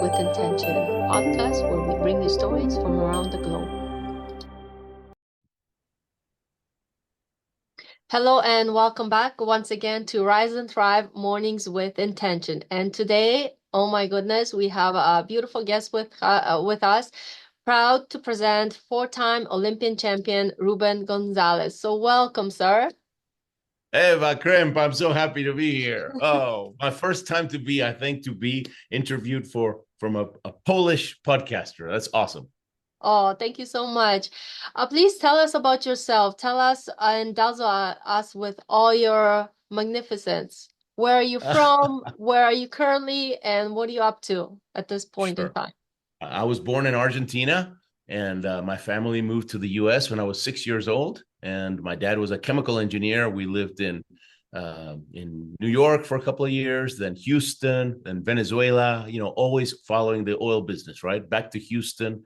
with Intention podcast where we bring you stories from around the globe. Hello and welcome back once again to Rise and Thrive Mornings with Intention. And today, oh my goodness, we have a beautiful guest with us. Proud to present four-time Olympian champion Ruben Gonzalez. So welcome, sir. Eva Kremp, I'm so happy to be here. Oh, my first time to be interviewed from a Polish podcaster. That's awesome. Oh, thank you so much. Please tell us about yourself. Tell us and dazzle us with all your magnificence. Where are you from? Where are you currently? And what are you up to at this point in Sure. time? I was born in Argentina, and my family moved to the U.S. when I was 6 years old. And my dad was a chemical engineer. We lived in New York for a couple of years, then Houston, then Venezuela. Always following the oil business. Right back to Houston.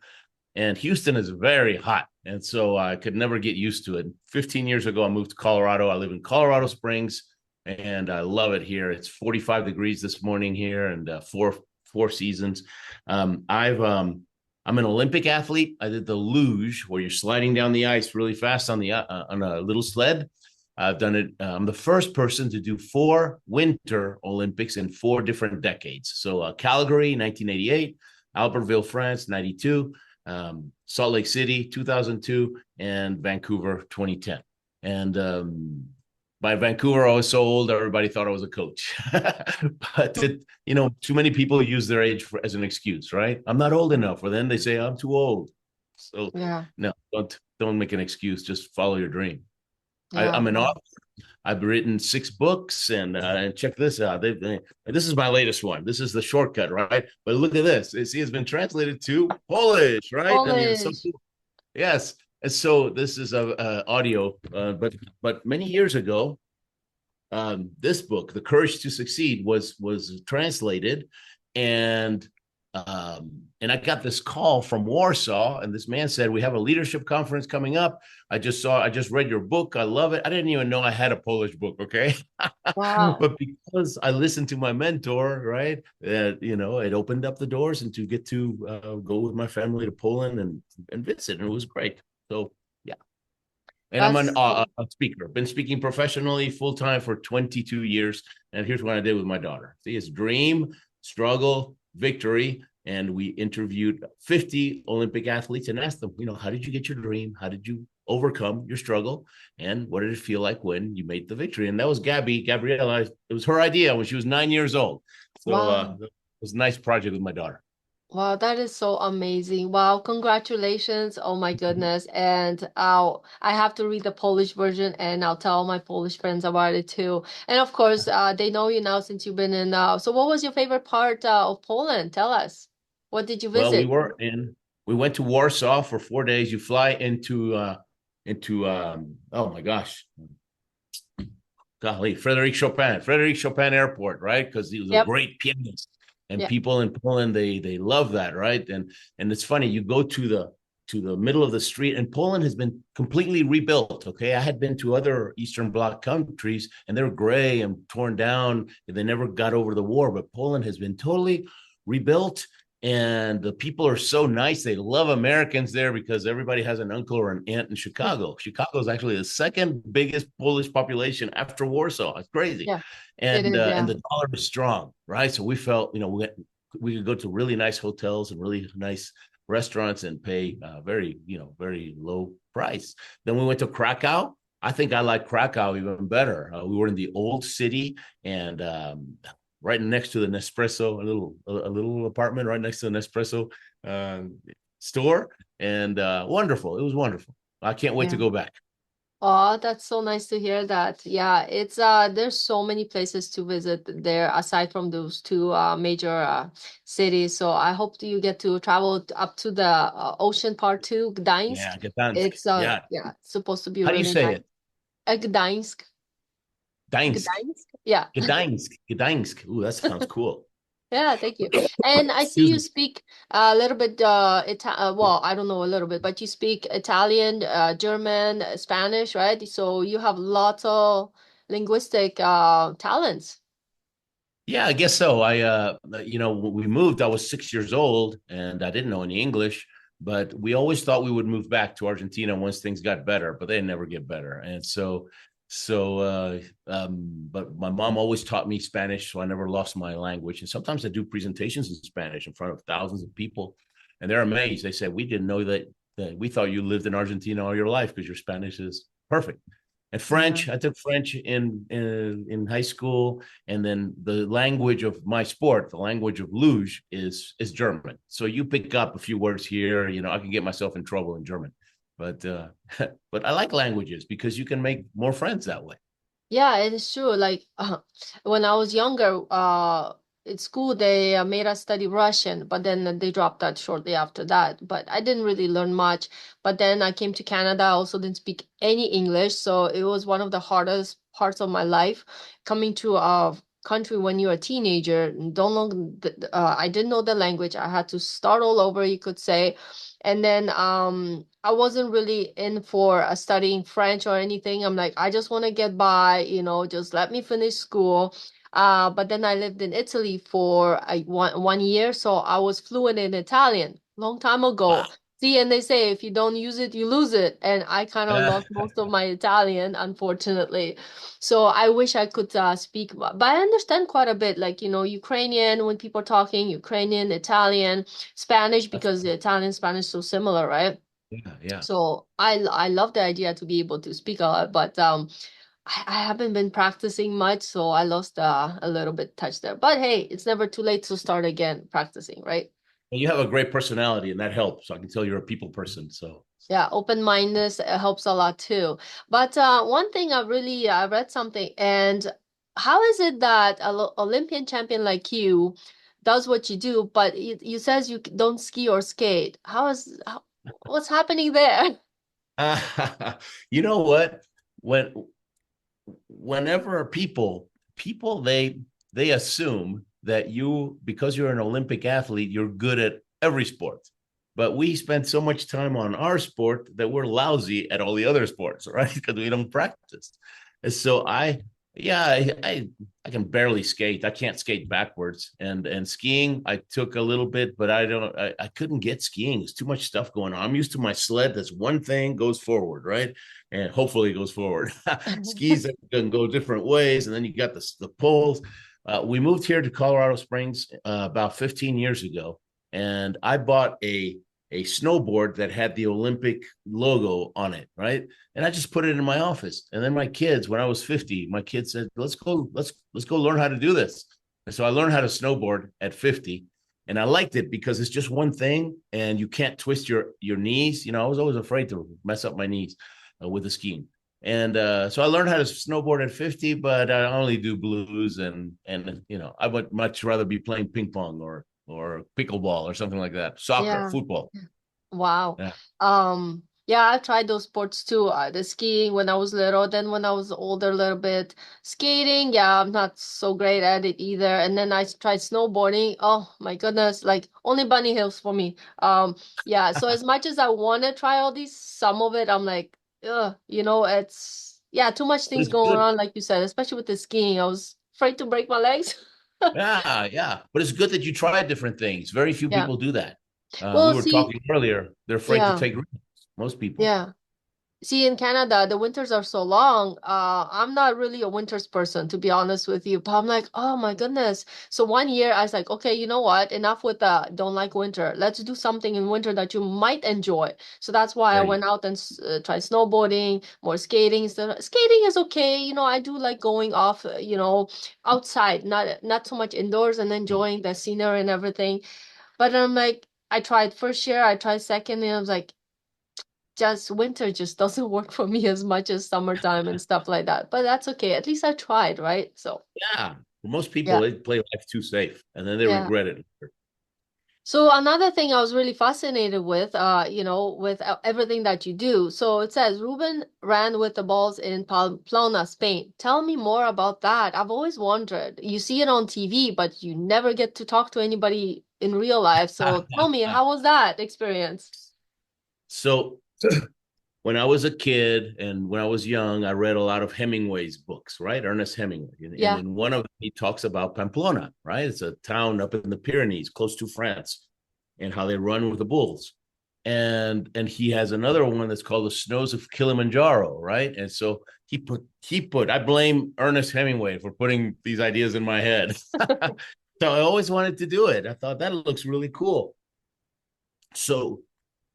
And Houston is very hot. And so I could never get used to it. 15 years ago, I moved to Colorado. I live in Colorado Springs, and I love it here. It's 45 degrees this morning here, and four seasons. I'm an Olympic athlete. I did the luge, where you're sliding down the ice really fast on a little sled. I've done it. I'm the first person to do 4 Winter Olympics in 4 different decades. So Calgary, 1988, Albertville, France, 92. Salt Lake City 2002, and Vancouver 2010. And by Vancouver, I was so old everybody thought I was a coach. But too many people use their age as an excuse, right? I'm not old enough, or then they say I'm too old. So Yeah. no, don't make an excuse. Just follow your dream. Yeah. I'm an author. I've written 6 books, and check this out. This is my latest one. This is the shortcut, right? But look at this. See, it's been translated to Polish, right? Polish. I mean, it's so cool. Yes. And so this is a audio, but many years ago, this book, The Courage to Succeed, was translated, and I got this call from Warsaw, and this man said, "We have a leadership conference coming up. I just read your book. I love it." I didn't even know I had a Polish book. Okay. Wow. But because I listened to my mentor, right, it opened up the doors, and to get to go with my family to Poland and visit, and it was great. So yeah. And I'm a speaker. Been speaking professionally full time for 22 years. And here's what I did with my daughter. See, it's dream, struggle, victory. And we interviewed 50 Olympic athletes and asked them, how did you get your dream? How did you overcome your struggle? And what did it feel like when you made the victory? And that was Gabriella. It was her idea when she was 9 years old. So wow. It was a nice project with my daughter. Wow, that is so amazing. Wow, congratulations. Oh my goodness. And I have to read the Polish version, and I'll tell my Polish friends about it too. And of course, they know you now since you've been in. So what was your favorite part of Poland? Tell us. What did you Well, visit? we went to Warsaw for 4 days. You fly into oh my gosh, golly, Frederic Chopin Airport, right? Because he was a Yep. great pianist, and Yeah. people in Poland, they love that, right? And it's funny, you go to the middle of the street, and Poland has been completely rebuilt. Okay, I had been to other Eastern Bloc countries, and they're gray and torn down, and they never got over the war. But Poland has been totally rebuilt, and the people are so nice. They love Americans there because everybody has an uncle or an aunt in Chicago. Chicago is actually the second biggest Polish population after Warsaw. It's crazy. Yeah. It And is, yeah. and the dollar is strong, right? So we felt, we could go to really nice hotels and really nice restaurants and pay very low price. Then we went to Krakow. I think I like Krakow even better. We were in the old city, and right next to the Nespresso, a little apartment right next to the Nespresso store, and wonderful. It was wonderful. I can't wait to go back. Oh, that's so nice to hear that. Yeah, it's there's so many places to visit there aside from those two major cities. So I hope you get to travel up to the ocean part too, Yeah, Gdańsk. Gdansk. It's Yeah. it's supposed to be How do you really say nice. it? Gdańsk. Gdańsk. Gdańsk? Yeah. Gdańsk. Ooh, that sounds cool. Yeah, thank you. And I see Excuse you me. speak a little bit well, I don't know a little bit, but you speak Italian, German, Spanish, right? So you have lots of linguistic talents. Yeah, I guess so. When we moved, I was 6 years old and I didn't know any English, but we always thought we would move back to Argentina once things got better, but they never get better. And but my mom always taught me Spanish, so I never lost my language. And sometimes I do presentations in Spanish in front of thousands of people, and they're amazed. They say, "We didn't know that we thought you lived in Argentina all your life because your Spanish is perfect." And Yeah. French, I took French in high school, and then the language of my sport, the language of luge, is German. So you pick up a few words here. I can get myself in trouble in German, but but I like languages because you can make more friends that way. Yeah, it is true. Like when I was younger, at school they made us study Russian, but then they dropped that shortly after that. But I didn't really learn much. But then I came to Canada. I also didn't speak any English, so it was one of the hardest parts of my life coming to a country when you're a teenager. And Don't know, I didn't know the language. I had to start all over, you could say. And then I wasn't really in for studying French or anything. I'm like, I just want to get by, just let me finish school. But then I lived in Italy for one year, so I was fluent in Italian long time ago. Wow. See, and they say if you don't use it, you lose it. And I kind of lost most of my Italian, unfortunately. So I wish I could speak, but I understand quite a bit, like, Ukrainian when people are talking, Ukrainian, Italian. Spanish That's because the Italian Spanish so similar, right? yeah, yeah. So I love the idea to be able to speak a lot, but I haven't been practicing much, so I lost a little bit touch there. But hey, it's never too late to start again practicing, right? Well, you have a great personality, and that helps. I can tell you're a people person. So Yeah, open-mindedness helps a lot too. But one thing I read something, and how is it that a Olympian champion like you does what you do, but you says you don't ski or skate? What's happening there? you know what? When whenever people they assume that you, because you're an Olympic athlete, you're good at every sport, but we spend so much time on our sport that we're lousy at all the other sports, right? Because we don't practice. And so yeah, I can barely skate. I can't skate backwards. And skiing, I took a little bit, but I couldn't get skiing. There's too much stuff going on. I'm used to my sled. That's one thing goes forward, right? And hopefully it goes forward. Skis that can go different ways, and then you got the poles. We moved here to Colorado Springs about 15 years ago, and I bought a snowboard that had the Olympic logo on it, right? And I just put it in my office. And then my kids, when I was 50, my kids said, let's go learn how to do this. And so I learned how to snowboard at 50. And I liked it because it's just one thing and you can't twist your knees. I was always afraid to mess up my knees with the skiing. And so I learned how to snowboard at 50, but I only do blues and I would much rather be playing ping pong or pickleball or something like that. Soccer, Yeah. football. Wow. Yeah. Yeah, I tried those sports too. The skiing when I was little, then when I was older a little bit. Skating, yeah, I'm not so great at it either. And then I tried snowboarding. Oh my goodness, like only bunny hills for me. Yeah, so as much as I want to try all these, some of it I'm like, ugh, it's yeah, too much But things it's going good. on, like you said, especially with the skiing. I was afraid to break my legs. Yeah, yeah. But it's good that you try different things. Very few Yeah. people do that. We Well, were see, talking earlier. They're afraid to yeah, take risks. Most people. yeah. See, in Canada, the winters are so long. I'm not really a winters person, to be honest with you. But I'm like, oh my goodness. So one year I was like, okay, you know what? Enough with don't like winter. Let's do something in winter that you might enjoy. So that's why I Right. went out and tried snowboarding, more skating. Skating is okay. I do like going off, outside, not so much indoors and enjoying the scenery and everything. But I'm like, I tried first year, I tried second, and I was like, just winter just doesn't work for me as much as summertime and stuff like that. But that's okay. At least I tried, right? So, Yeah. For most people, yeah. they play life too safe and then they Yeah. regret it. So another thing I was really fascinated with, with everything that you do. So it says Ruben ran with the balls in Pamplona, Spain. Tell me more about that. I've always wondered. You see it on TV, but you never get to talk to anybody in real life. So tell me, how was that experience? So when I was a kid and when I was young, I read a lot of Hemingway's books, right? Ernest Hemingway. And Yeah. in one of them, he talks about Pamplona, right? It's a town up in the Pyrenees, close to France, and how they run with the bulls. And he has another one that's called The Snows of Kilimanjaro, right? And so he put I blame Ernest Hemingway for putting these ideas in my head. So I always wanted to do it. I thought that looks really cool. So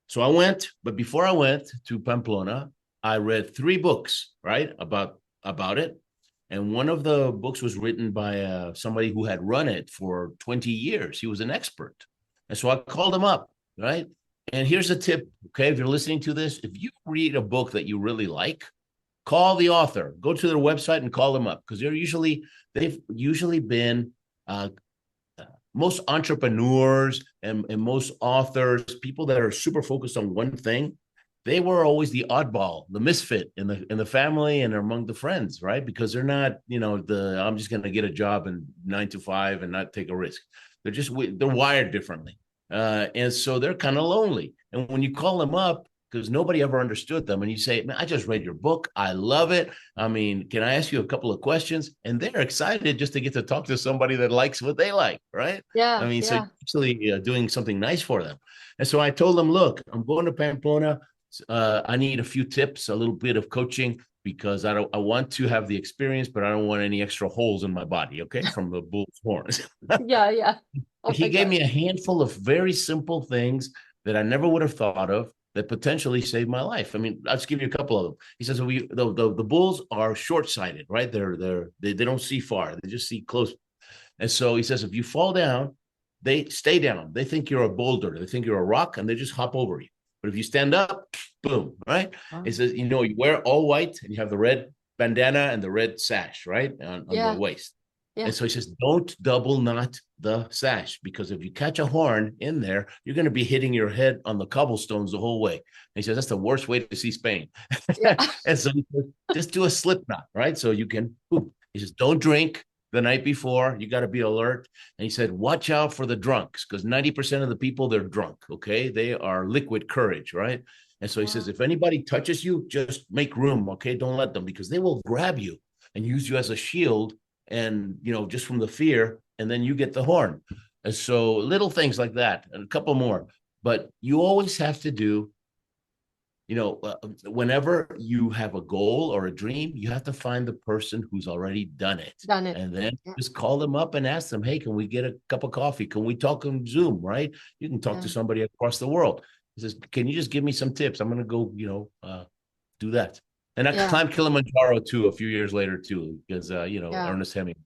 so I went, but before I went to Pamplona, I read three books, right, about it. And one of the books was written by somebody who had run it for 20 years. He was an expert. And so I called him up, right? And here's a tip, okay? If you're listening to this, if you read a book that you really like, call the author. Go to their website and call them up because they've usually been most entrepreneurs and most authors, people that are super focused on one thing, they were always the oddball, the misfit in the family and among the friends, right? Because they're not, I'm just going to get a job in 9 to 5 and not take a risk. They're wired differently, and so they're kind of lonely. And when you call them up, because nobody ever understood them. And you say, man, I just read your book. I love it. I mean, can I ask you a couple of questions? And they're excited just to get to talk to somebody that likes what they like, right? I Yeah. mean, so you're Yeah. actually doing something nice for them. And so I told them, look, I'm going to Pamplona. I need a few tips, a little bit of coaching because I want to have the experience, but I don't want any extra holes in my body, okay, from the bull's horns. Yeah. Yeah. Oh He my gave God. me a handful of very simple things that I never would have thought of that potentially saved my life. I mean, I'll just give you a couple of them. He says, the bulls are short-sighted, right? They don't see far. They just see close. And so he says, if you fall down, they stay down. They think you're a boulder. They think you're a rock, and they just hop over you. But if you stand up, boom, right? He says, you wear all white, and you have the red bandana and the red sash, right, on the Yeah. waist. Yeah. And so he says, don't double knot the sash because if you catch a horn in there, you're going to be hitting your head on the cobblestones the whole way. And he says, that's the worst way to see Spain. Yeah. And so he says, just do a slip knot, right? So you can, boom. He says, don't drink the night before. You got to be alert. And he said, watch out for the drunks because 90% of the people, they're drunk. Okay. They are liquid courage, right? And so he says, Wow. if anybody touches you, just make room. Okay. Don't let them because they will grab you and use you as a shield and just from the fear, and then you get the horn. And so little things like that and a couple more, but you always have to do, whenever you have a goal or a dream, you have to find the person who's already done it Done it. and then Yeah. just call them up and ask them, hey, can we get a cup of coffee? Can we talk on Zoom? Right? You can talk to Yeah. somebody across the world. He says, can you just give me some tips? I'm going to go do that. And I Yeah. climbed Kilimanjaro too a few years later too, because Yeah. Ernest Hemingway,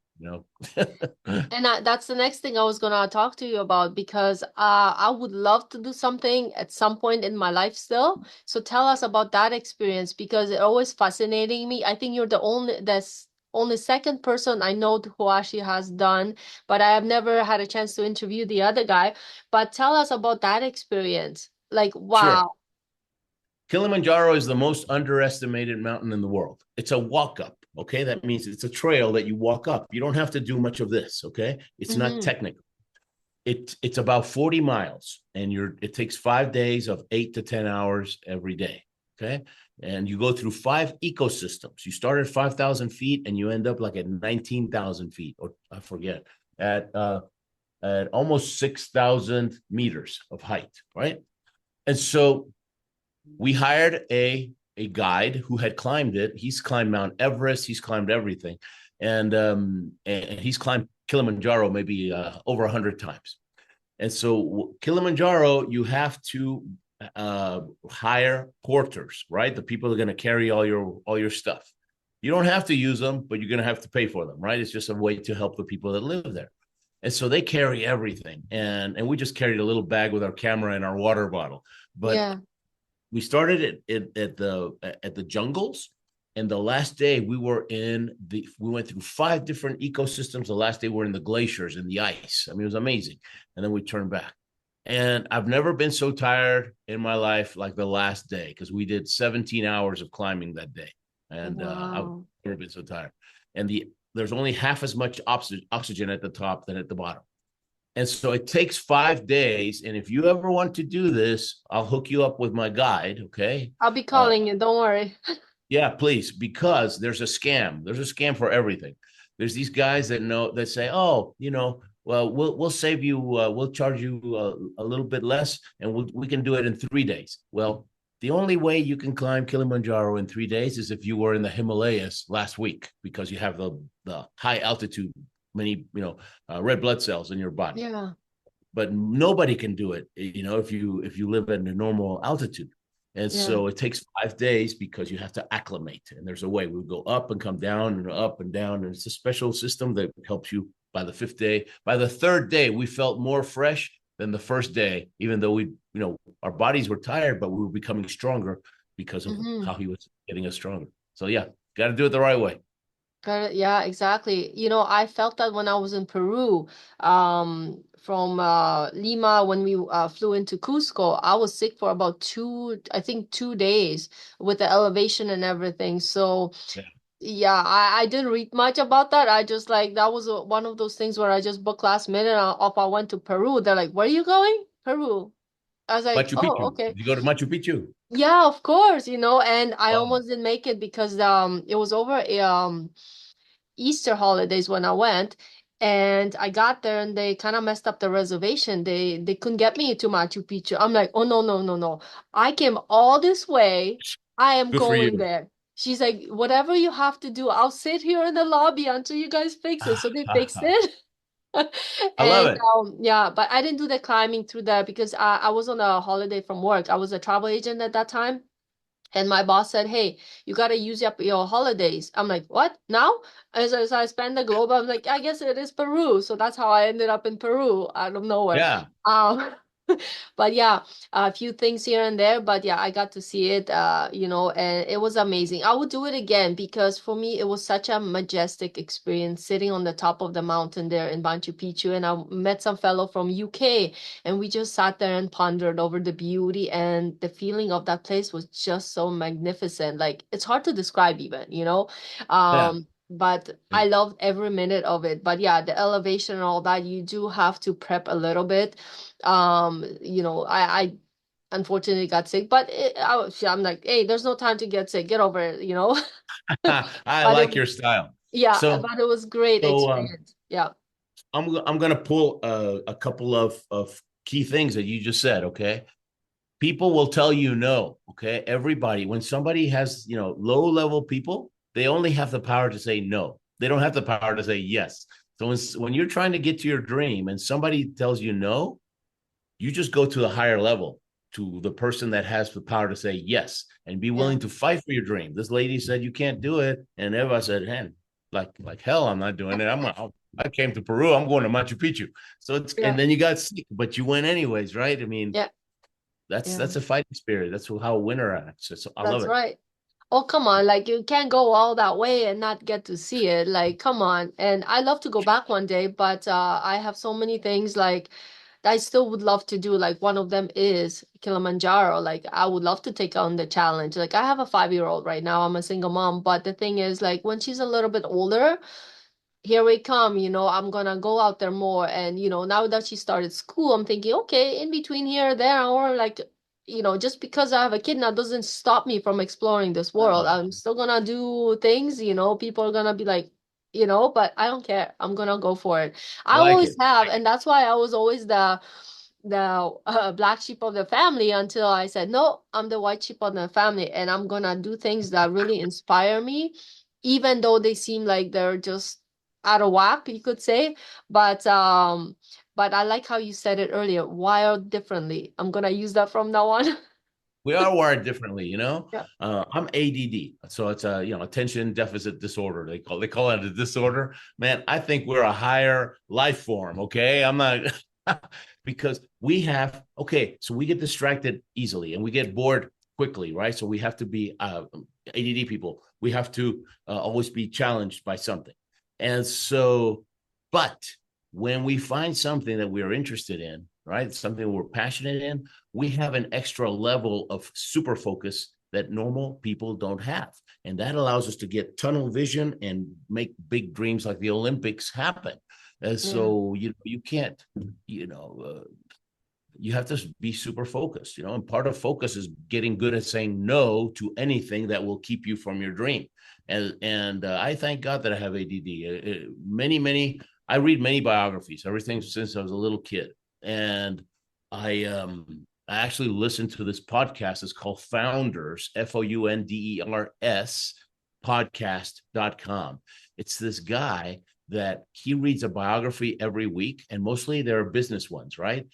And that's the next thing I was gonna talk to you about because I would love to do something at some point in my life still. So tell us about that experience because it always fascinating me. I think you're that's only second person I know who actually has done, but I have never had a chance to interview the other guy. But tell us about that experience. Like, Sure. wow. Kilimanjaro is the most underestimated mountain in the world. It's a walk up. Okay. That means it's a trail that you walk up. You don't have to do much of this. Okay. It's not Mm-hmm. technical. It's about 40 miles and it takes 5 days of 8 to 10 hours every day. Okay. And you go through 5 ecosystems. You start at 5,000 feet and you end up like at 19,000 feet, or I forget, at almost 6,000 meters of height. Right. And so we hired a guide who had climbed it. He's climbed Mount Everest. He's climbed everything, and he's climbed Kilimanjaro maybe over 100 times. And so Kilimanjaro, you have to hire porters, right? The people are going to carry all your stuff. You don't have to use them, but you're going to have to pay for them, right? It's just a way to help the people that live there. And so they carry everything, and we just carried a little bag with our camera and our water bottle. But Yeah. we started at the jungles, and the last day we went through 5 different ecosystems. The last day we're in the glaciers and the ice. I mean, it was amazing. And then we turned back, and I've never been so tired in my life like the last day because we did 17 hours of climbing that day, and I've Wow. never been so tired. And there's only half as much oxygen at the top than at the bottom. And so it takes 5 days. And if you ever want to do this, I'll hook you up with my guide. Okay. I'll be Uh, calling you. Don't worry. yeah, please, because there's a scam. There's a scam for everything. There's these guys that know that say, oh, well, we'll save you, we'll charge you a little bit less, and we can do it in 3 days. Well, the only way you can climb Kilimanjaro in 3 days is if you were in the Himalayas last week, because you have the high altitude, many red blood cells in your body. Yeah. But nobody can do it, if you live at a normal altitude. And Yeah. so it takes 5 days because you have to acclimate. And there's a way we go up and come down and up and down. And it's a special system that helps you by the 5th day. By the 3rd day, we felt more fresh than the first day, even though our bodies were tired, but we were becoming stronger because of Mm-hmm. how he was getting us stronger. So yeah, got to do it the right way. Got it. Yeah, exactly. I felt that when I was in Peru, from Lima when we flew into Cusco, I was sick for about I think 2 days with the elevation and everything. So Yeah. yeah, I didn't read much about that. I just like that was one of those things where I just booked last minute. Off I went to Peru. They're like, "Where are you going?" Peru. I was like, Machu "Oh, Picchu. okay." Did you go to Machu Picchu? Yeah, of course, and I Wow. almost didn't make it because it was over Easter holidays when I went, and I got there and they kind of messed up the reservation. They couldn't get me to Machu Picchu. I'm like, "Oh, no, no, no, no. I came all this way. I am Good for going you. there." She's like, "Whatever you have to do, I'll sit here in the lobby until you guys fix it." So they fixed I it. love And it. yeah, but I didn't do the climbing through there because I was on a holiday from work. I was a travel agent at that time. And my boss said, "Hey, you got to use up your holidays." I'm like, "What? Now?" As I spend the globe, I'm like, "I guess it is Peru." So that's how I ended up in Peru out of nowhere. Yeah. Um, but yeah, a few things here and there. But yeah, I got to see it, and it was amazing. I would do it again because for me, it was such a majestic experience sitting on the top of the mountain there in Machu Picchu. And I met some fellow from UK, and we just sat there and pondered over the beauty, and the feeling of that place was just so magnificent. Like it's hard to describe even. Yeah. But Yeah. I loved every minute of it. But yeah, the elevation and all that, you do have to prep a little bit. I unfortunately got sick, but I'm like, "Hey, there's no time to get sick. Get over it." I But it like was, your style. yeah, So, but it was great so experience. Yeah. I'm gonna pull a couple of key things that you just said. Okay, people will tell you no. Okay, everybody, when somebody has low level people, they only have the power to say no. They don't have the power to say yes. So when you're trying to get to your dream and somebody tells you no, you just go to the higher level, to the person that has the power to say yes and be Yeah. willing to fight for your dream. This lady said you can't do it, and everybody said, "Man, like hell, I'm not doing it. I came to Peru. I'm going to Machu Picchu." So Yeah. and then you got sick, but you went anyways, right? I mean, Yeah. Yeah. that's a fighting spirit. That's how a winner acts. So I love That's it. right. Oh, come on. Like, you can't go all that way and not get to see it. Like, come on. And I love to go back one day, but I have so many things like I still would love to do. Like, one of them is Kilimanjaro. Like, I would love to take on the challenge. Like, I have a 5-year-old right now. I'm a single mom. But the thing is, like, when she's a little bit older, here we come, I'm gonna go out there more. And now that she started school, I'm thinking, okay, in between here or there, or like, just because I have a kid now doesn't stop me from exploring this world. Oh, I'm still gonna do things. People are gonna be like, but I don't care. I'm gonna go for it. I I like always it. have, and that's why I was always the black sheep of the family until I said, "No, I'm the white sheep of the family, and I'm gonna do things that really inspire me, even though they seem like they're just out of whack, you could say." But I like how you said it earlier, wired differently. I'm gonna use that from now on. We are wired differently, Yeah. I'm ADD, so it's a attention deficit disorder. They call it a disorder. Man, I think we're a higher life form. Okay, I'm not because we have so we get distracted easily and we get bored quickly, right? So we have to be ADD people. We have to always be challenged by something, and so, but when we find something that we are interested in, right, something we're passionate in, we have an extra level of super focus that normal people don't have. And that allows us to get tunnel vision and make big dreams like the Olympics happen. And Yeah. so, you can't, you have to be super focused, and part of focus is getting good at saying no to anything that will keep you from your dream. And I thank God that I have ADD. I read many biographies, everything since I was a little kid. And I actually listened to this podcast. It's called Founders, Founders podcast.com. It's this guy that he reads a biography every week, and mostly they're business ones, right?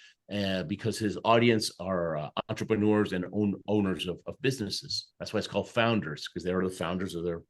Because his audience are entrepreneurs and owners of businesses. That's why it's called Founders, because they're the founders of their.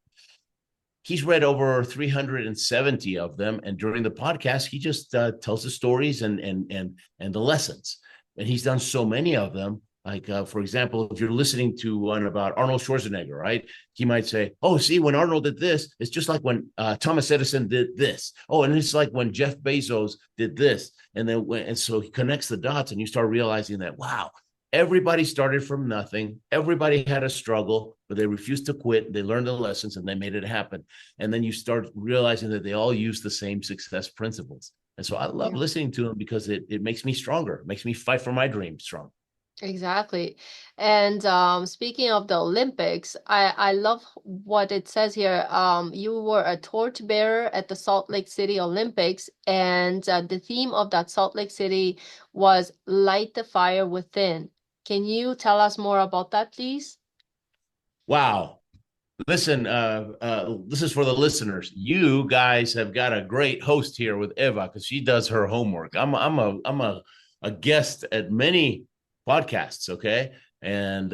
He's read over 370 of them, and during the podcast, he just tells the stories and the lessons. And he's done so many of them. Like, for example, if you're listening to one about Arnold Schwarzenegger, right? He might say, oh, see, when Arnold did this, it's just like when Thomas Edison did this. Oh, and it's like when Jeff Bezos did this. And so he connects the dots, and you start realizing that, wow, everybody started from nothing. Everybody had a struggle, but they refused to quit. They learned the lessons and they made it happen. And then you start realizing that they all use the same success principles. And so I love Yeah. listening to them because it makes me stronger. It makes me fight for my dreams strong. Exactly. And speaking of the Olympics, I love what it says here. You were a torchbearer at the Salt Lake City Olympics, and the theme of that Salt Lake City was Light the Fire Within. Can you tell us more about that, please? Wow. Listen, this is for the listeners. You guys have got a great host here with Eva because she does her homework. I'm a guest at many podcasts, okay? And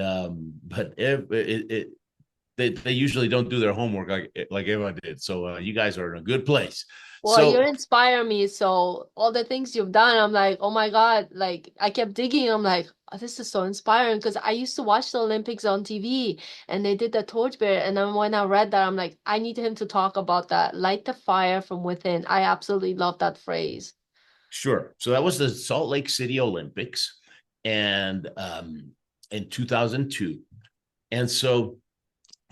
but they usually don't do their homework like Eva did. So you guys are in a good place. Well, you So inspire me. So all the things you've done, I'm like, oh my God. Like I kept digging. I'm like, oh, this is so inspiring because I used to watch the Olympics on TV and they did the torchbearer. And then when I read that, I'm like, I need him to talk about that. Light the fire from within. I absolutely love that phrase. sure. So that was the Salt Lake City Olympics, and in 2002, and so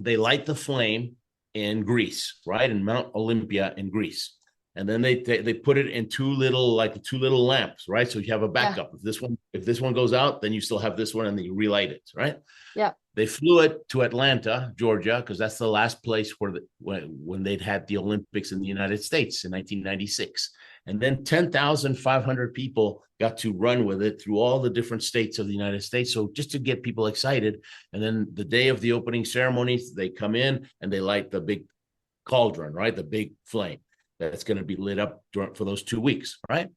they light the flame in Greece, right? In Mount Olympia in Greece. And then they put it in two little lamps, right? So you have a Yeah. backup. If this one goes out, then you still have this one, and then you relight it, right? Yeah. They flew it to Atlanta, Georgia, because that's the last place when they'd had the Olympics in the United States in 1996. And then 10,500 people got to run with it through all the different states of the United States. So just to get people excited. And then the day of the opening ceremonies, they come in and they light the big cauldron, right? The big flame that's going to be lit up for those 2 weeks, right?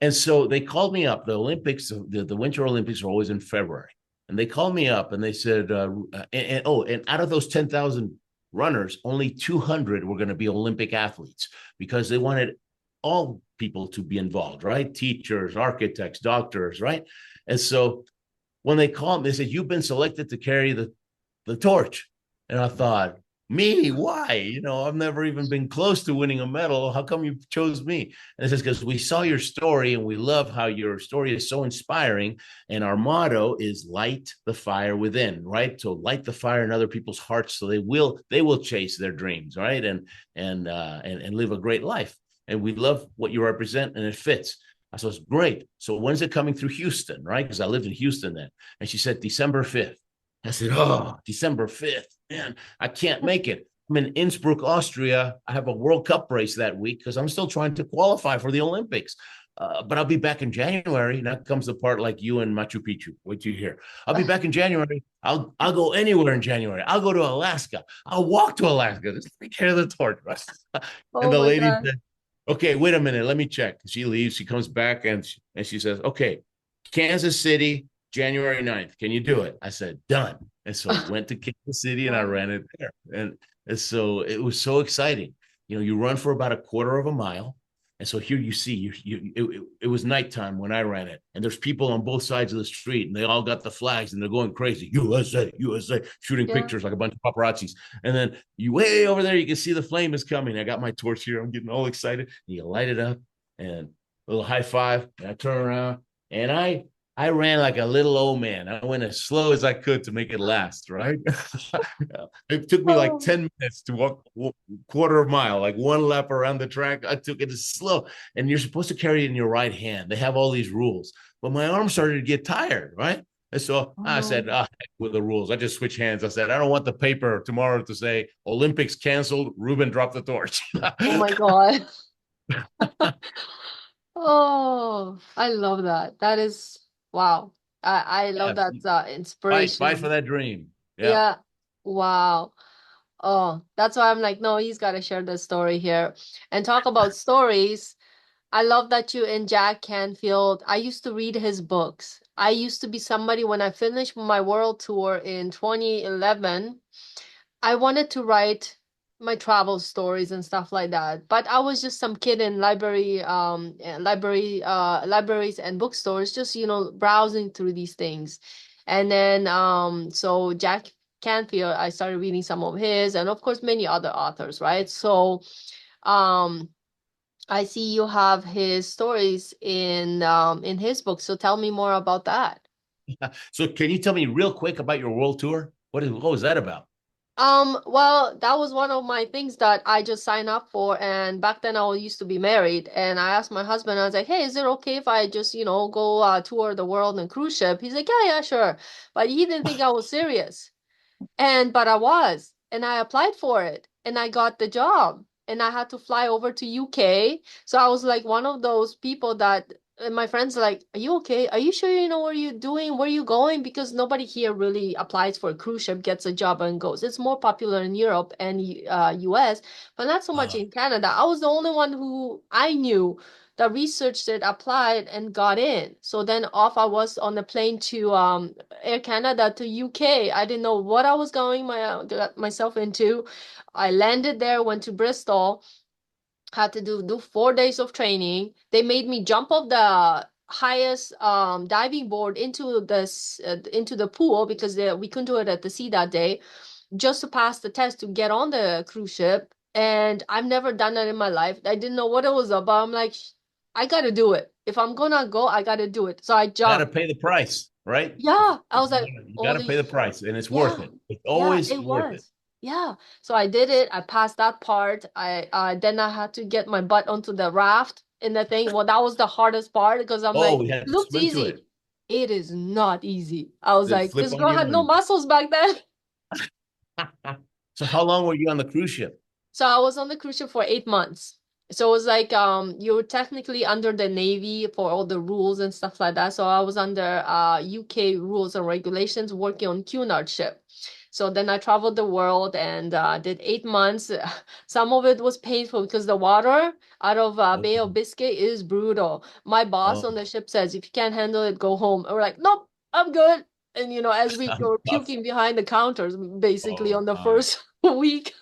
And so they called me up. The Olympics, the Winter Olympics are always in February. And they called me up and they said, and out of those 10,000 runners, only 200 were going to be Olympic athletes because they wanted all people to be involved, right? Teachers, architects, doctors, right? And so when they called me, they said, you've been selected to carry the torch. And I thought, me? Why? I've never even been close to winning a medal. How come you chose me? And it says, because we saw your story and we love how your story is so inspiring. And our motto is light the fire within, right? So light the fire in other people's hearts so they will chase their dreams, right? And live a great life. And we love what you represent and it fits. I said, great. So when's it coming through Houston, right? Because I lived in Houston then. And she said, December 5th. I said, oh, December 5th, man, I can't make it. I'm in Innsbruck, Austria. I have a World Cup race that week because I'm still trying to qualify for the Olympics. But I'll be back in January. Now comes the part like you and Machu Picchu. Wait till you hear. I'll be back in January. I'll go anywhere in January. I'll go to Alaska. I'll walk to Alaska. Just take care of the torch. And Oh the my lady God. said, okay, wait a minute. Let me check. She leaves. She comes back and she says, okay, Kansas City, January 9th. Can you do it? I said, done. And so I went to Kansas City and I Wow. ran it there. And so it was so exciting. You run for about a quarter of a mile. And so here you see, it was nighttime when I ran it. And there's people on both sides of the street and they all got the flags and they're going crazy. USA, USA, shooting Yeah. pictures like a bunch of paparazzis. And then you way over there, you can see the flame is coming. I got my torch here. I'm getting all excited. And you light it up and a little high five. And I turn around and I I ran like a little old man. I went as slow as I could to make it last, right? It took me like Oh, 10 minutes to walk quarter of a mile, like one lap around the track. I took it as slow. And you're supposed to carry it in your right hand. They have all these rules. But my arm started to get tired, right? And so oh I no. said, heck with the rules. I just switched hands. I said, I don't want the paper tomorrow to say Olympics canceled. Ruben dropped the torch. Oh my God. Oh, I love that. That is wow. I love Yeah, that fight for inspiration. that dream. Yeah. Yeah. Wow. Oh, that's why I'm like, no, he's got to share the story here. And talk about stories. I love that you and Jack Canfield. I used to read his books. I used to be somebody when I finished my world tour in 2011. I wanted to write my travel stories and stuff like that, but I was just some kid in libraries and bookstores, just browsing through these things. And then so Jack Canfield, I started reading some of his, and of course many other authors, right? So um I see you have his stories in his book. So tell me more about that. So can you tell me real quick about your world tour? What was that about? Well, that was one of my things that I just signed up for. And back then I used to be married. And I asked my husband, I was like, hey, is it okay if I just, go tour the world in cruise ship? He's like, yeah, yeah, sure. But he didn't think I was serious. But I was, and I applied for it, and I got the job, and I had to fly over to UK. So I was like one of those people that and my friends are like, "Are you okay? Are you sure you know what you're doing? Where you going?" Because nobody here really applies for a cruise ship, gets a job, and goes. It's more popular in Europe and US, but not so much Uh, in Canada. I was the only one who I knew that researched it, applied, and got in. So then off I was on the plane to Air Canada to UK. I didn't know what I was going got myself into. I landed there, went to Bristol, had to do 4 days of training. They made me jump off the highest diving board into the pool because we couldn't do it at the sea that day, just to pass the test to get on the cruise ship. And I've never done that in my life. I didn't know what it was about. I'm like, I gotta do it. If I'm gonna go, I gotta do it. So I got to jumped. pay the price, right? Yeah, I was like, You got to holy, pay the price, and it's worth yeah, it. It's yeah, always it worth it. was. Yeah. So I did it. I passed that part. I then I had to get my butt onto the raft in the thing. Well, that was the hardest part because I'm Oh, like, we had it to looks swim to easy. it. It is not easy. I was Did it like, flip this on girl you? had no muscles back then. So how long were you on the cruise ship? So I was on the cruise ship for 8 months. So it was like you're technically under the Navy for all the rules and stuff like that. So I was under UK rules and regulations working on Cunard ship. So then I traveled the world and did 8 months. Some of it was painful because the water out of Oh, Bay of Biscay is brutal. My boss oh, on the ship says, if you can't handle it, go home. And we're like, nope, I'm good. And as we sounds were tough. puking behind the counters, basically Oh on the my! first week,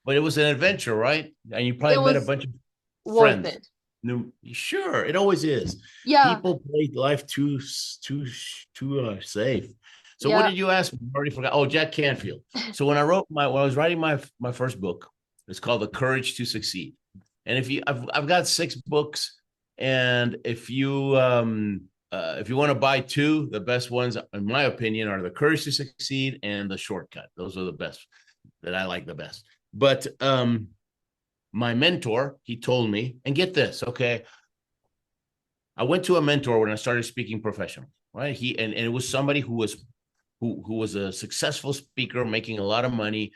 But it was an adventure, right? And you it probably met a was bunch of worth friends. it. New, sure, it always is. Yeah, People play life too safe. So what yeah. did you ask me? I already forgot. Oh, Jack Canfield. So when I was writing my first book, it's called The Courage to Succeed. And I've got 6 books, and if you want to buy two, the best ones, in my opinion, are The Courage to Succeed and The Shortcut. Those are the best that I like the best. But my mentor, he told me, and get this, okay, I went to a mentor when I started speaking professional, right? And it was somebody who was a successful speaker making a lot of money,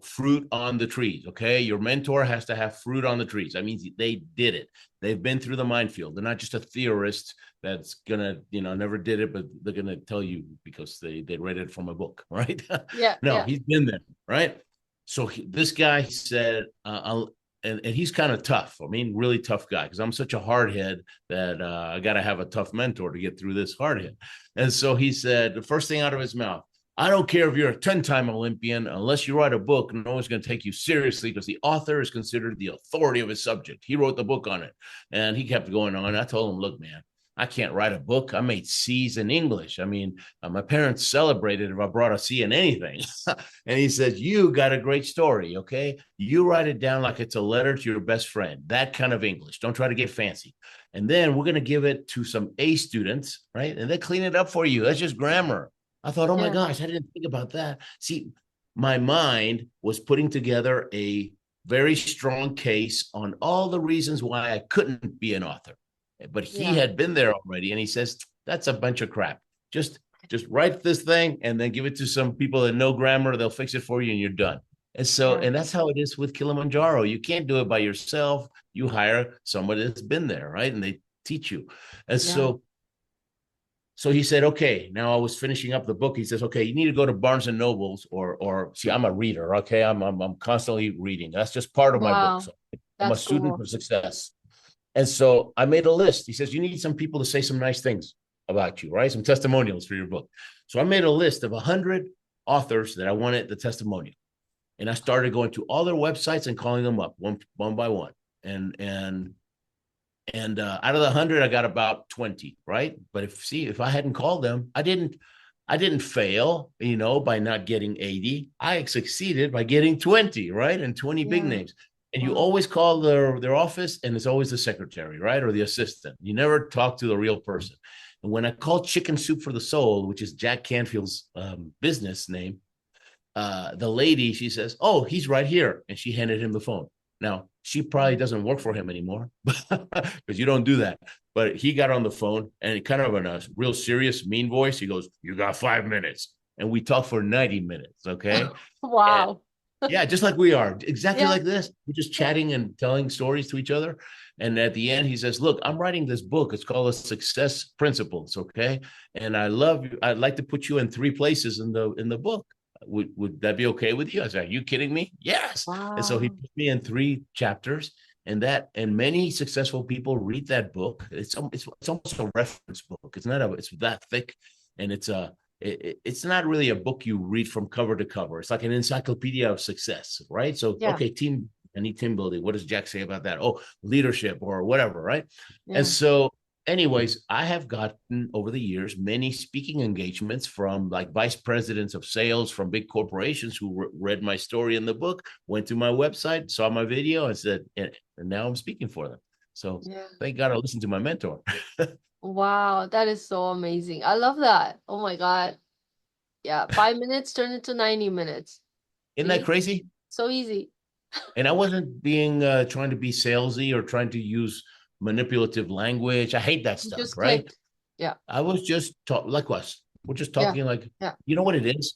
fruit on the trees. Okay. Your mentor has to have fruit on the trees. That means they did it. They've been through the minefield. They're not just a theorist that's gonna, never did it, but they're gonna tell you because they read it from a book, right? Yeah, No, yeah. he's been there, right? So this guy said, and he's kind of tough. I mean, really tough guy because I'm such a hardhead that I got to have a tough mentor to get through this hardhead. And so he said, the first thing out of his mouth, I don't care if you're a 10-time Olympian, unless you write a book, no one's going to take you seriously because the author is considered the authority of his subject. He wrote the book on it. And he kept going on. I told him, look, man, I can't write a book. I made C's in English. I mean, my parents celebrated if I brought a C in anything. And he said, you got a great story. Okay. You write it down like it's a letter to your best friend, that kind of English. Don't try to get fancy. And then we're going to give it to some A students, right? And they clean it up for you. That's just grammar. I thought, oh my Yeah. gosh, I didn't think about that. See, my mind was putting together a very strong case on all the reasons why I couldn't be an author. But he Yeah. had been there already, and he says, that's a bunch of crap. Just just write this thing and then give it to some people that know grammar. They'll fix it for you and you're done. And so, Yeah. and that's how it is with Kilimanjaro. You can't do it by yourself. You hire somebody that's been there, right? And they teach you. And Yeah. so he said, okay, now I was finishing up the book. He says, okay, you need to go to Barnes and Nobles or see, I'm a reader. Okay. I'm constantly reading. That's just part of my book. Wow. So I'm a That's student cool. of success. And so I made a list. He says, you need some people to say some nice things about you, right? Some testimonials for your book. So I made a list of 100 authors that I wanted the testimonial. And I started going to all their websites and calling them up one by one. And out of the 100, I got about 20, right? But if I hadn't called them, I didn't fail, by not getting 80. I succeeded by getting 20, right? And 20 big Yeah. names. And you Wow. always call their office, and it's always the secretary, right? Or the assistant. You never talk to the real person. And when I called Chicken Soup for the Soul, which is Jack Canfield's business name, the lady, she says, oh, he's right here. And she handed him the phone. Now, she probably doesn't work for him anymore because you don't do that. But he got on the phone and kind of in a real serious, mean voice, he goes, you got 5 minutes. And we talked for 90 minutes. Okay. And Wow. yeah, just like we are, exactly Yeah. like this. We're just Yeah. chatting and telling stories to each other. And at the end, he says, look, I'm writing this book. It's called The Success Principles. Okay. And I'd like to put you in 3 places in the book. Would that be okay with you? I said, are you kidding me? Yes. And so he Wow. put me in 3 chapters, and many successful people read that book. It's almost a reference book. It's that thick, and it's not really a book you read from cover to cover. It's like an encyclopedia of success, right? So, Yeah. okay, I need team building. What does Jack say about that? Oh, leadership or whatever, right? And Yeah. so, anyways, I have gotten over the years many speaking engagements from like vice presidents of sales from big corporations who read my story in the book, went to my website, saw my video, and said, and now I'm speaking for them. So Yeah. thank God I listened to my mentor. Wow. That is so amazing. I love that. Oh my God. Yeah. 5 minutes turned into 90 minutes. Isn't that See? crazy? So easy. And I wasn't being trying to be salesy or trying to use manipulative language. I hate that You stuff, just right? clicked. Yeah. I was just like us. We're just Yeah. talking like, Yeah. you know what it is?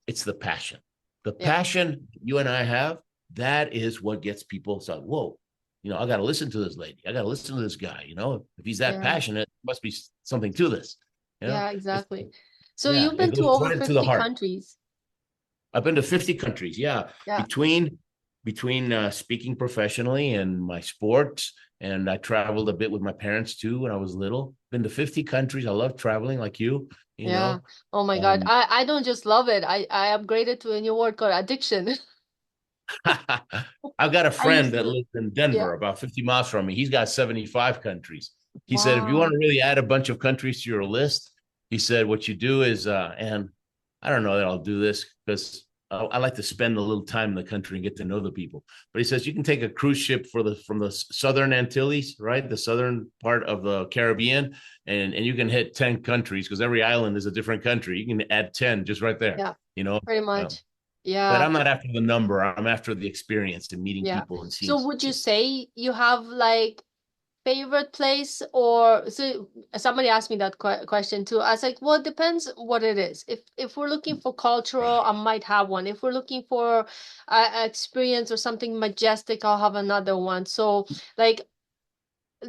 It's the passion. The Yeah. passion you and I have, that is what gets people so, whoa, I got to listen to this lady. I got to listen to this guy. If he's that Yeah. passionate, must be something to this. Yeah, It's, exactly. So yeah, you've it been to goes over right into the 50 heart. countries. I've been to 50 countries. Yeah. Yeah. Between speaking professionally and my sports. And I traveled a bit with my parents too when I was little. Been to 50 countries. I love traveling like you, you Yeah. know. Oh my God. Um, I don't just love it. I upgraded to a new word called addiction. I've got a I friend used that to, lives in yeah. Denver, about 50 miles from me. He's got 75 countries. He said, if you want Wow. to really add a bunch of countries to your list, he said, what you do is, and I don't know that I'll do this because I like to spend a little time in the country and get to know the people. But he says you can take a cruise ship from the Southern Antilles, right, the southern part of the Caribbean, and you can hit 10 countries because every island is a different country. You can add 10 just right there, Yeah, you know. pretty Um, much. but Yeah. I'm not after the number. I'm after the experience and meeting Yeah. people and seeing. So would you say you have like favorite place or so somebody asked me that question too. I was like, well, it depends what it is. If we're looking for cultural, I might have one. If we're looking for experience or something majestic, I'll have another one. So like,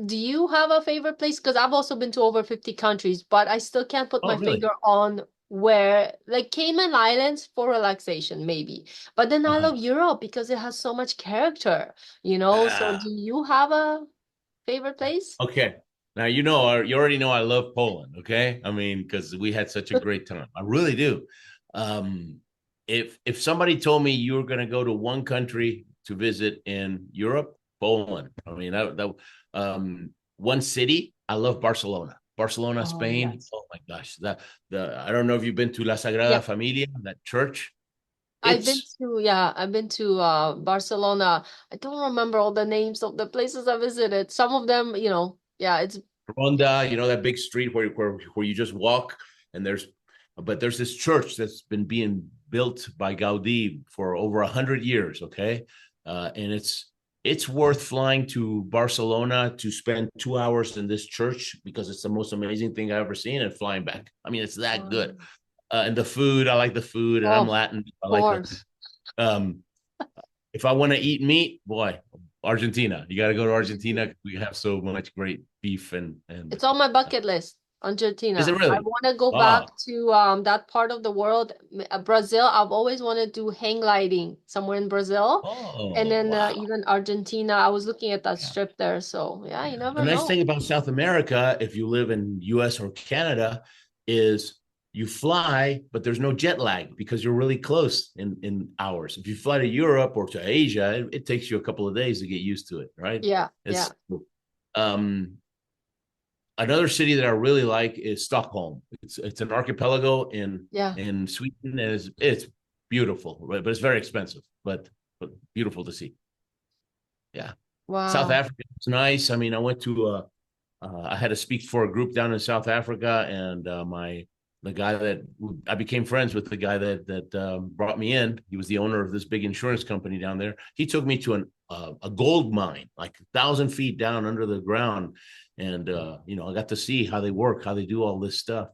do you have a favorite place? Because I've also been to over 50 countries, but I still can't put Oh, my really? finger on where, like Cayman Islands for relaxation, maybe. But then I Uh-huh. love Europe because it has so much character, you know? So Ah, do you have a favorite place? okay. Now you already know I love Poland. Okay, I mean because we had such a great time. I really do. Um, if somebody told me you were going to go to one country to visit in Europe, Poland. I mean one city. I love Barcelona. Barcelona, Oh, Spain. yes. Oh my gosh, that the I don't know if you've been to La Yeah. Sagrada Familia, that church. I've been It's to, yeah, I've been to Barcelona. I don't remember all the names of the places I visited. Some of them, yeah, it's Ronda, you know, that big street where you just walk, and there's this church that's been being built by Gaudi for over 100 years. Okay, and it's worth flying to Barcelona to spend 2 hours in this church because it's the most amazing thing I've ever seen, and flying back. I mean, it's that good. um, And the food, I like the food, and I'm oh, Latin. of I like the course. um, if I want to eat meat, boy, Argentina. You got to go to Argentina. We have so much great beef and It's on my uh, bucket list, is it Argentina. I really? want to go back Wow. to that part of the world, Brazil. I've always wanted to do hang gliding somewhere in Brazil, and Oh, then wow. even Argentina. I was looking at that Yeah. strip there, so yeah, you Yeah. The never nice know. thing about South America, if you live in US or Canada, is you fly, but there's no jet lag because you're really close in hours. If you fly to Europe or to Asia, it takes you a couple of days to get used to it, right? Yeah, It's yeah, um another city that I really like is Stockholm. It's an archipelago yeah. in Sweden, and it's beautiful, right? But it's very expensive, but beautiful to see. Yeah, South Wow. Africa is nice. I mean, I went to I had to speak for a group down in South Africa, and the guy that I became friends with, the guy that brought me in. He was the owner of this big insurance company down there. He took me to a gold mine, like 1,000 feet down under the ground, and you know, I got to see how they work, how they do all this stuff.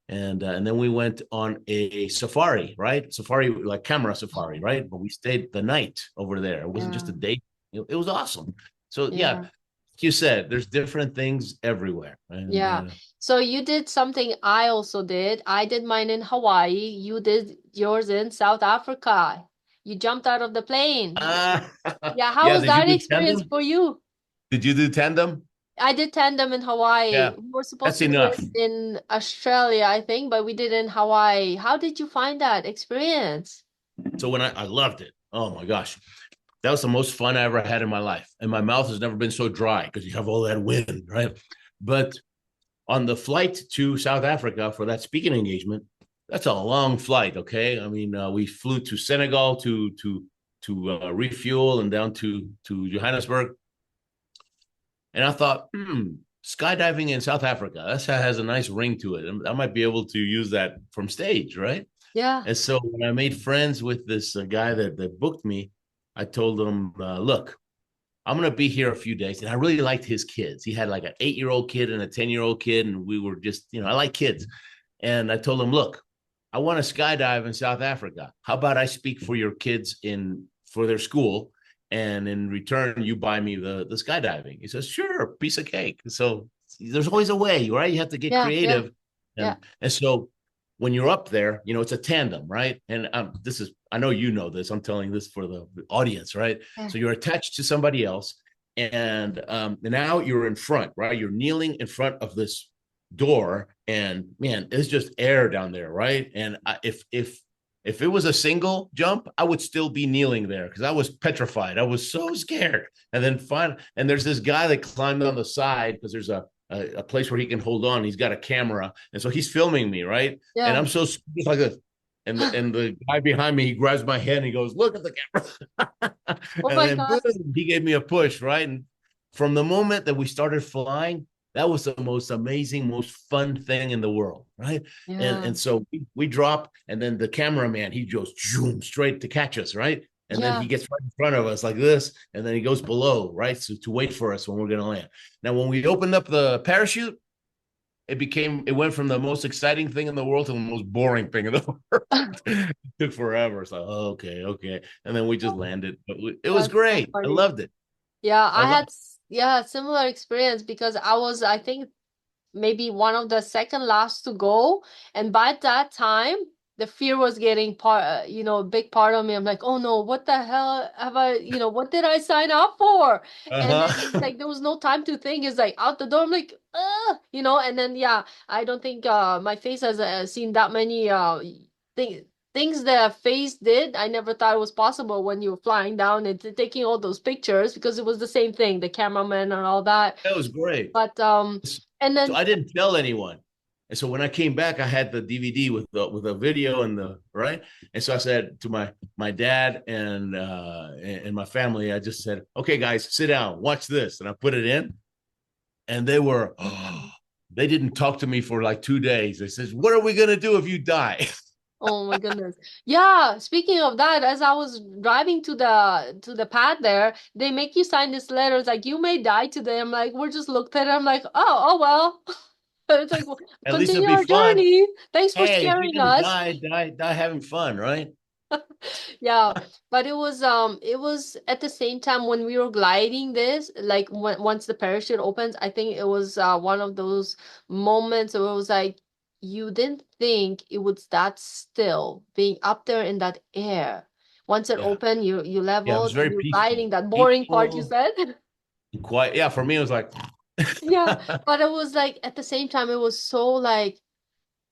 And then we went on a safari, right? Safari, like camera safari, Oh, right? But we stayed the night over there. It wasn't just yeah, a day. It was awesome. So yeah, yeah. you said, there's different things everywhere, and Yeah. So you did something I also did. I did mine in Hawaii. You did yours in South Africa. You jumped out of the plane. uh, Yeah, how yeah. was Did you that do experience tandem? for you? Did you do tandem? I did tandem in Hawaii. Yeah, We were supposed that's to do it enough. in Australia, I think, but we did it in Hawaii. How did you find that experience? So when I loved it, oh my gosh, that was the most fun I ever had in my life, and my mouth has never been so dry because you have all that wind, right? But on the flight to South Africa for that speaking engagement, that's a long flight. Okay, I mean, we flew to Senegal to refuel and down to Johannesburg. And I thought, skydiving in South Africa, that has a nice ring to it. I might be able to use that from stage, right? Yeah, And so when I made friends with this guy that booked me, I told him, look, I'm going to be here a few days. And I really liked his kids. He had like an 8-year-old kid and a 10-year-old kid. And we were just, you know, I like kids. And I told him, look, I want to skydive in South Africa. How about I speak for your kids for their school, and in return you buy me the skydiving? He says, sure, piece of cake. So there's always a way, right? You have to get yeah, yeah, creative, yeah, and so when you're up there, you know, it's a tandem, right? And this is, I know you know this. I'm telling this for the audience, right? yeah, So you're attached to somebody else, and now you're in front, right? You're kneeling in front of this door, and man, it's just air down there, right? And if it was a single jump, I would still be kneeling there because I was petrified. I was so scared. And then and there's this guy that climbed on the side because there's a place where he can hold on. He's got a camera, and so he's filming me, right? And yeah. I'm so like this. And the guy behind me, he grabs my head and he goes, "Look at the camera." Oh And my then God. boom, he gave me a push, right? And from the moment that we started flying, that was the most amazing, most fun thing in the world, right? And Yeah, and so we drop, and then the cameraman, he goes zoom straight to catch us, right? And then he yeah, gets right in front of us like this, and then he goes below, right? So to wait for us when we're gonna land. Now, when we opened up the parachute, it went from the most exciting thing in the world to the most boring thing in the world. It took forever. It's like, oh, okay, okay. And then we just landed. But it was that's so great. I funny. loved it. Yeah, I I love had yeah, similar experience because I think maybe one of the second last to go, and by that time the fear was getting a big part of me. I'm like, oh no, what the hell have I, what did I sign up for? And then it's Uh-huh. like there was no time to think. It's like out the door. I'm like, and then yeah, I don't think my face has seen that many things, things that face did, I never thought it was possible when you were flying down and taking all those pictures because it was the same thing, the cameraman and all that. That was great. But and So then I didn't tell anyone. And so when I came back, I had the DVD with the video and the right. And so I said to my dad and my family, I just said, "Okay, guys, sit down, watch this." And I put it in, and they were, they didn't talk to me for like 2 days. They says, "What are we gonna do if you die?" oh my goodness. Yeah, speaking of that, as I was driving to the pad there, they make you sign this letter. It's like you may die today. I'm like, we're just looked at it. I'm like, oh well. It's like, "Well, At least it'll continue be our fun. journey. Thanks for Hey, if you're scaring gonna us." die having fun, right? Yeah, but it was at the same time when we were gliding this, like when once the parachute opens, I think it was one of those moments where it was like you didn't think it would that still being up there in that air. Once it Yeah, opened, you yeah. It was leveled and very you're gliding, peaceful. that boring part you Peaceful, said. and quiet. Yeah, for me, it was like, Yeah, but it was like at the same time it was so like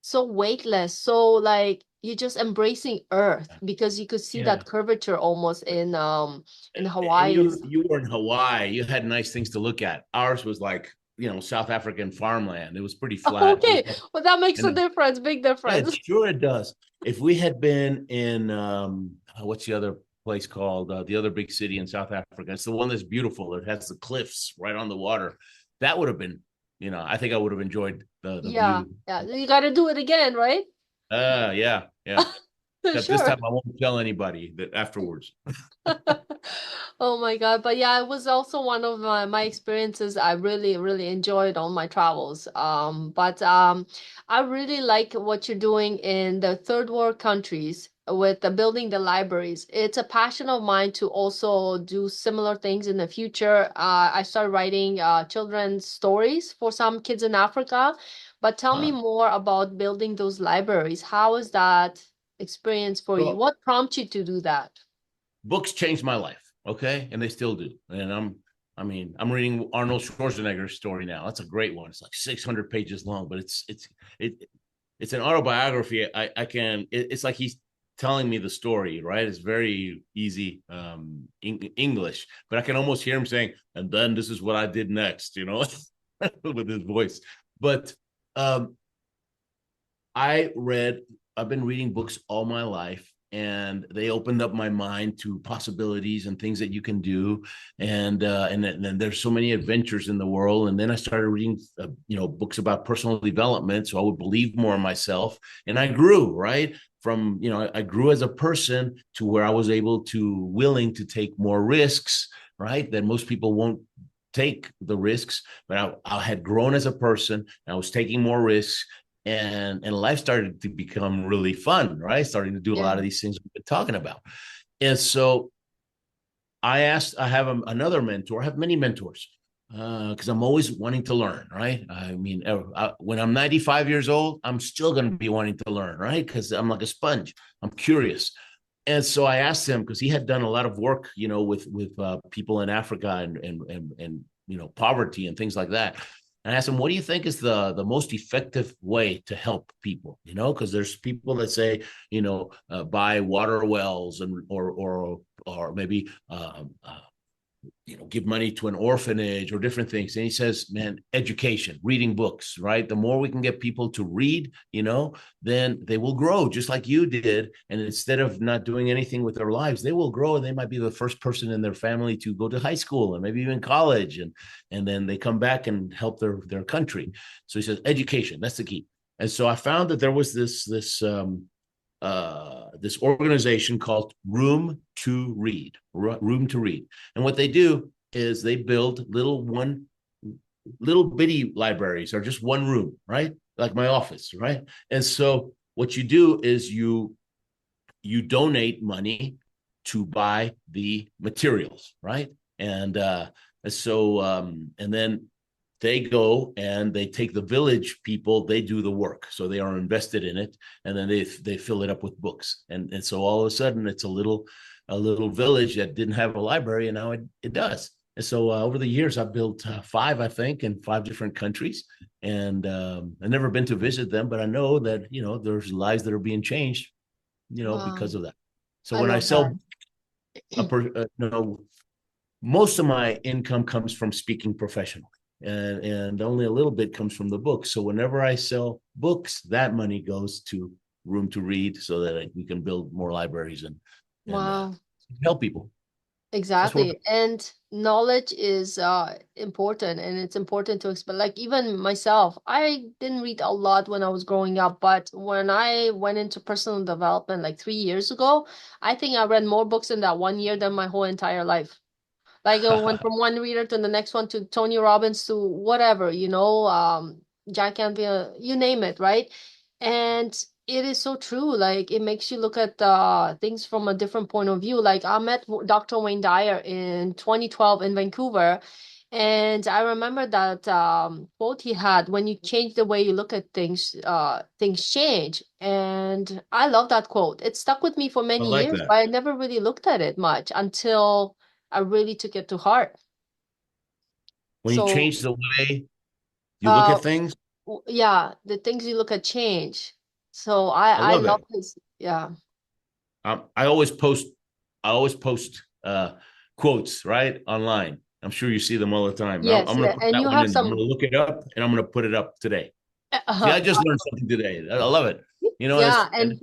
so weightless, so like you're just embracing Earth because you could see yeah. that curvature almost in And Hawaii. you were in Hawaii. You had nice things to look at. Ours was like, South African farmland. It was pretty flat. It was Okay, well that makes a and difference, big yeah, difference. sure it does. If we had been in what's the other place called? The other big city in South Africa. It's the one that's beautiful. It has the cliffs right on the water. That would have been, I think I would have enjoyed the Yeah, view. yeah, you got to do it again, right? Yeah, yeah. Except this Sure. time I won't tell anybody that afterwards. Oh my God. But yeah, it was also one of my experiences I really, really enjoyed on my travels. But I really like what you're doing in the third world countries with the building the libraries. It's a passion of mine to also do similar things in the future. I started writing children's stories for some kids in Africa. But tell me Huh. more about building those libraries. How is that experience for you? So What prompts you to do that? books changed my life, okay, and they still do. And I'm reading Arnold Schwarzenegger's story now. That's a great one. It's like 600 pages long, but it it's an autobiography. It's like he's telling me the story, right? It's very easy English, but I can almost hear him saying, "And then this is what I did next," with his voice. But um, I read, I've been reading books all my life, and they opened up my mind to possibilities and things that you can do. And then there's so many adventures in the world. And then I started reading, books about personal development. So I would believe more in myself. And I grew, right? From, I grew as a person to where I was able to willing to take more risks, right? That most people won't take the risks, but I had grown as a person. I was taking more risks, and life started to become really fun, right? Starting to do a Yeah. lot of these things we've been talking about. And so I have another mentor. I have many mentors because I'm always wanting to learn, right? I mean, when I'm 95 years old, I'm still going to be wanting to learn, right? Because I'm like a sponge. I'm curious. And so I asked him, because he had done a lot of work, with people in Africa and poverty and things like that. And I asked him, what do you think is the most effective way to help people? Because there's people that say, buy water wells and or maybe give money to an orphanage or different things. And he says, man, education, reading books, right? The more we can get people to read, then they will grow just like you did. And instead of not doing anything with their lives, they will grow, and they might be the first person in their family to go to high school and maybe even college. And then they come back and help their country. So he says, education, that's the key. And so I found that there was this organization called Room to Read. Room to Read. And what they do is they build little bitty libraries, or just one room, right? Like my office, right? And so what you do is you donate money to buy the materials, right? And then they go and they take the village people, they do the work, so they are invested in it, and then they fill it up with books, and so all of a sudden it's a little village that didn't have a library, and now it does. And so over the years I've built five, I think, in 5 different countries, and I've never been to visit them, but I know that there's lives that are being changed Wow. because of that. So I when I love that. sell most of my income comes from speaking professionally, and only a little bit comes from the books. So whenever I sell books, that money goes to Room to Read, so that we can build more libraries and Wow. help people. That's what. Exactly. And knowledge is important, and it's important to expand. Like even myself, I didn't read a lot when I was growing up, but when I went into personal development like 3 years ago, I think I read more books in that 1 year than my whole entire life. Like I went from one reader to the next one to Tony Robbins to whatever, Jack Canfield, you name it, right? And it is so true. Like it makes you look at things from a different point of view. Like I met Dr. Wayne Dyer in 2012 in Vancouver, and I remember that quote he had: "When you change the way you look at things, things change." And I love that quote. It stuck with me for I many like years, that. but I never really looked at it much until I really took it to heart. When you So, change the way you look uh, at things, yeah, the things you look at change. So I I love love it. this. Yeah. I always post. I always post quotes right online. I'm sure you see them all the time. Yes, I'm going yeah. to put And that you one have in there. I'm going some, to look it up and I'm going to put it up today. See, I uh, just learned something today. I love it. yeah, And and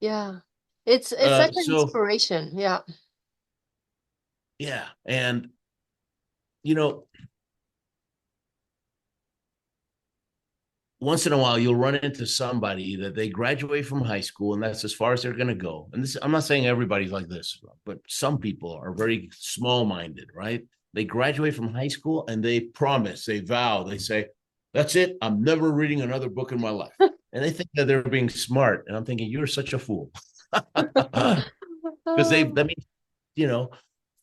yeah. It's such an so inspiration. Yeah. yeah, and you know, once in a while you'll run into somebody that they graduate from high school and that's as far as they're going to go. And this, I'm not saying everybody's like this, but some people are very small-minded, right? They graduate from high school and they promise, they vow, they say, "That's it. I'm never reading another book in my life." And they think that they're being smart, and I'm thinking you're such a fool. Because they that means, you know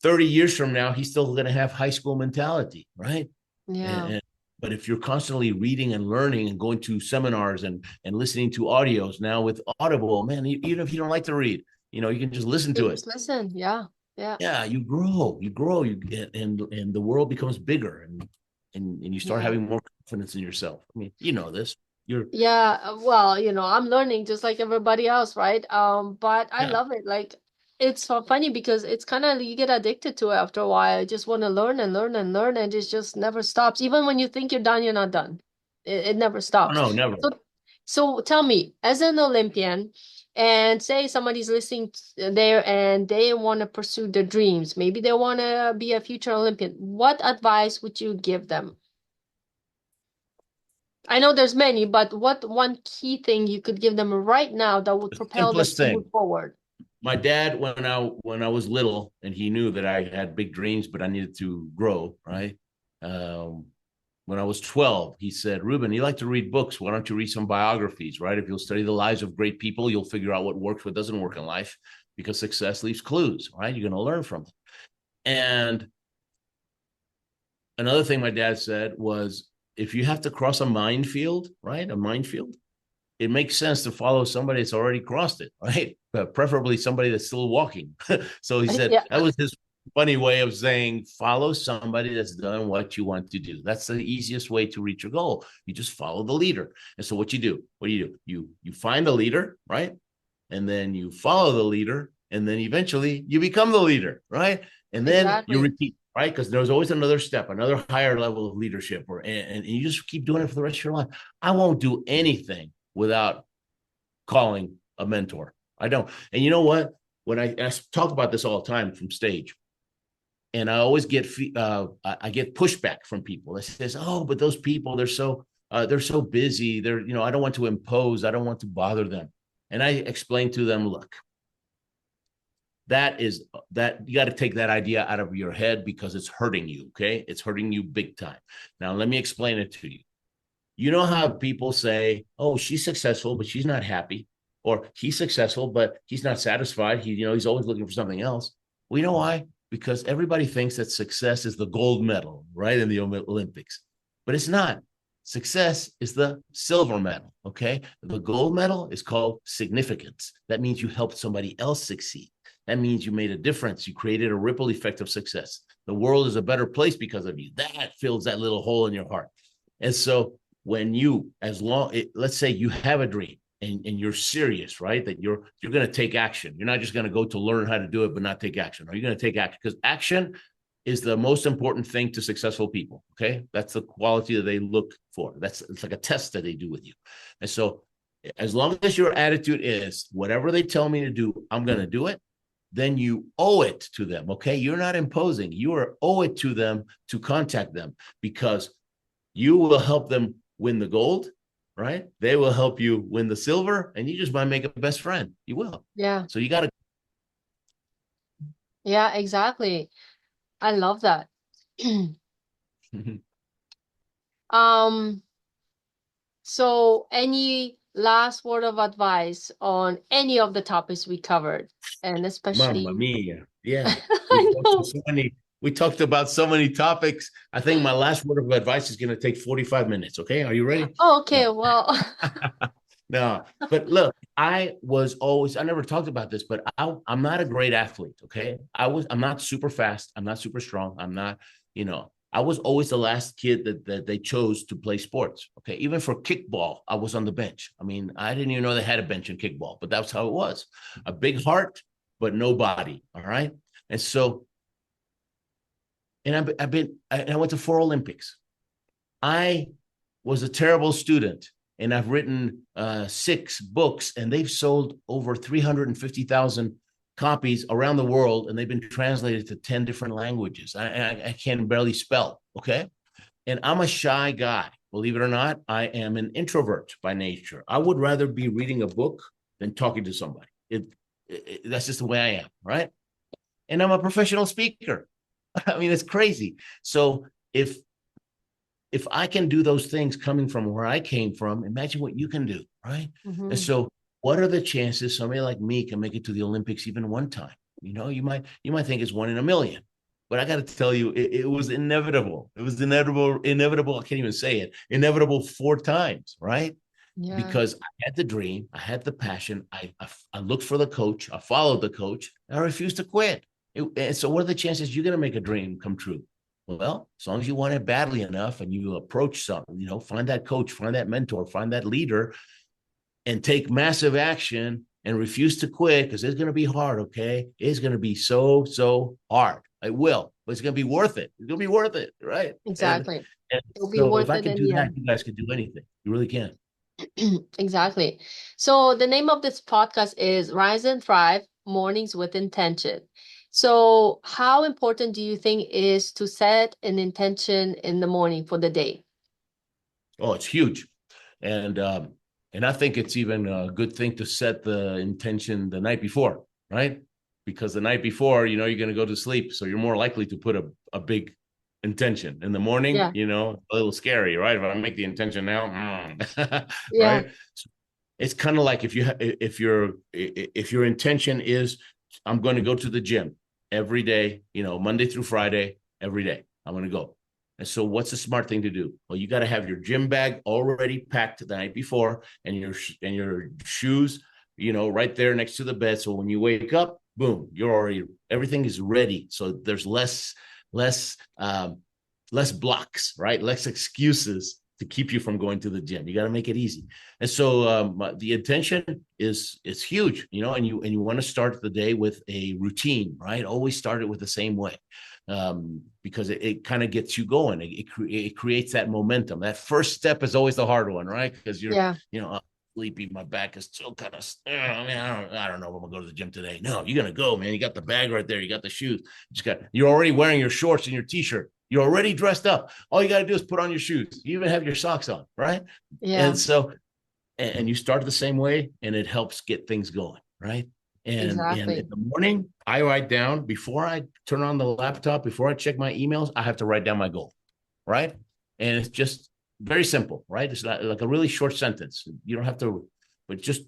30 years from now he's still going to have high school mentality, right? Yeah. And but if you're constantly reading and learning and going to seminars and listening to audios now with Audible, man, even if you don't like to read, you can just listen to You it. just listen. Yeah. Yeah. Yeah, you grow, and the world becomes bigger, and you start Yeah. having more confidence in yourself. I mean, this. You're Yeah, well, I'm learning just like everybody else, right? But I Yeah. love it. Like it's so funny because it's kind of you get addicted to it after a while. You just want to learn and learn and learn, and it just never stops. Even when you think you're done, you're not done. It never Oh, stops. no, never. So, so tell me, as an Olympian, and say somebody's listening there and they want to pursue their dreams, maybe they want to be a future Olympian. What advice would you give them? I know there's many, but what one key thing you could give them right now that would The propel them simplest to move thing. forward? My dad, when I was little, and he knew that I had big dreams, but I needed to grow. Right. Um, when I was 12, he said, "Ruben, you like to read books. Why don't you read some biographies? Right? If you'll study the lives of great people, you'll figure out what works, what doesn't work in life, because success leaves clues. Right? You're going to learn from them." And another thing my dad said was, if you have to cross a minefield, right, a minefield, it makes sense to follow somebody that's already crossed it, right? But preferably somebody that's still walking. So he said Yeah, that was his funny way of saying, follow somebody that's done what you want to do. That's the easiest way to reach your goal. You just follow the leader. And so what you do? What do? You find a leader, right? And then you follow the leader, and then eventually you become the leader, right? And then you exactly. repeat, right? Because there's always another step, another higher level of leadership, and you just keep doing it for the rest of your life. I won't do anything without calling a mentor. I don't. And you know what? When I talk about this all the time from stage, and I always get I get pushback from people that says, "Oh, but those people, they're so busy. I don't want to impose. I don't want to bother them." And I explain to them, look, that you got to take that idea out of your head because it's hurting you. Okay, it's hurting you big time. Now let me explain it to you. You know how people say, "Oh, she's successful, but she's not happy," or "He's successful, but he's not satisfied. He's always looking for something else." We know why? Because everybody thinks that success is the gold medal, right, in the Olympics, but it's not. Success is the silver medal. Okay, the gold medal is called significance. That means you helped somebody else succeed. That means you made a difference. You created a ripple effect of success. The world is a better place because of you. That fills that little hole in your heart. And so when you, let's say you have a dream, and you're serious, right? That you're going to take action. You're not just going to go to learn how to do it, but not take action. Are you going to take action? Because action is the most important thing to successful people. Okay. That's the quality that they look for. It's like a test that they do with you. And so as long as your attitude is whatever they tell me to do, I'm going to do it, then you owe it to them. Okay. You're not imposing, owe it to them to contact them, because you will help them win the gold, right? They will help you win the silver, and you just might make a best friend. You will. Yeah. So you got to. Yeah, exactly. I love that. Um, so any last word of advice on any of the topics we covered, and Mamma especially mia. Yeah. We I talked, know. we talked about so many topics. I think my last word of advice is going to take 45 minutes. Okay. Are you ready? Oh, okay, No. well, No, but look, I never talked about this, but I'm not a great athlete. Okay. I'm not super fast. I'm not super strong. I'm not, I was always the last kid that they chose to play sports. Okay. Even for kickball, I was on the bench. I mean, I didn't even know they had a bench in kickball, but that's how it was. A big heart, but no body. All right. And so, and I went to 4 Olympics. I was a terrible student, and I've written 6 books, and they've sold over 350,000 copies around the world, and they've been translated to 10 different languages. I can barely spell. Okay. And I'm a shy guy. Believe it or not, I am an introvert by nature. I would rather be reading a book than talking to somebody. That's just the way I am. Right. And I'm a professional speaker. I mean, it's crazy. So if I can do those things coming from where I came from, imagine what you can do, right? And mhm, so, what are the chances somebody like me can make it to the Olympics even one time? You might think it's 1 in a million, but I got to tell you, it was inevitable. It was inevitable. I can't even say it. Inevitable 4 times, right? yeah, Because I had the dream, I had the passion. I looked for the coach, I followed the coach, and I refused to quit. And so, what are the chances you're going to make a dream come true? Well, as long as you want it badly enough and you approach something, find that coach, find that mentor, find that leader, and take massive action and refuse to quit, because it's going to be hard. Okay. It's going to be so hard. It will, but it's going to be worth it. It's going to be worth it. Right. exactly. And It'll be so if worth I it could in do the that, end. you guys could do anything. You really can. Exactly. So the name of this podcast is Rise and Thrive, Mornings with Intention. So how important do you think is to set an intention in the morning for the day? Oh, it's huge. And I think it's even a good thing to set the intention the night before, right? Because the night before, you're going to go to sleep, so you're more likely to put a big intention. In the morning, Yeah, a little scary, right? If I make the intention now, yeah, right? So it's kind of like if your intention is, I'm going to go to the gym every day, Monday through Friday, every day. I'm going to go. And so, what's the smart thing to do? Well, you got to have your gym bag already packed the night before, and your shoes, right there next to the bed. So when you wake up, boom, everything is ready. So there's less less blocks, right? Less excuses to keep you from going to the gym. You got to make it easy. And so the intention is huge, and you want to start the day with a routine, right? Always start it with the same way, because it kind of gets you going. It creates that momentum. That first step is always the hard one, right? Because yeah, sleepy. My back is still kind of, I don't know if I'm gonna go to the gym today. No, you're gonna go, man. You got the bag right there. You got the shoes. You're already wearing your shorts and your t-shirt. You're already dressed up. All you got to do is put on your shoes. You even have your socks on, right? yeah, And so, and you start the same way, and it helps get things going, right? And in exactly. the morning, I write down, before I turn on the laptop, before I check my emails, I have to write down my goal, right? And it's just very simple, right? It's not like a really short sentence. You don't have to, but just,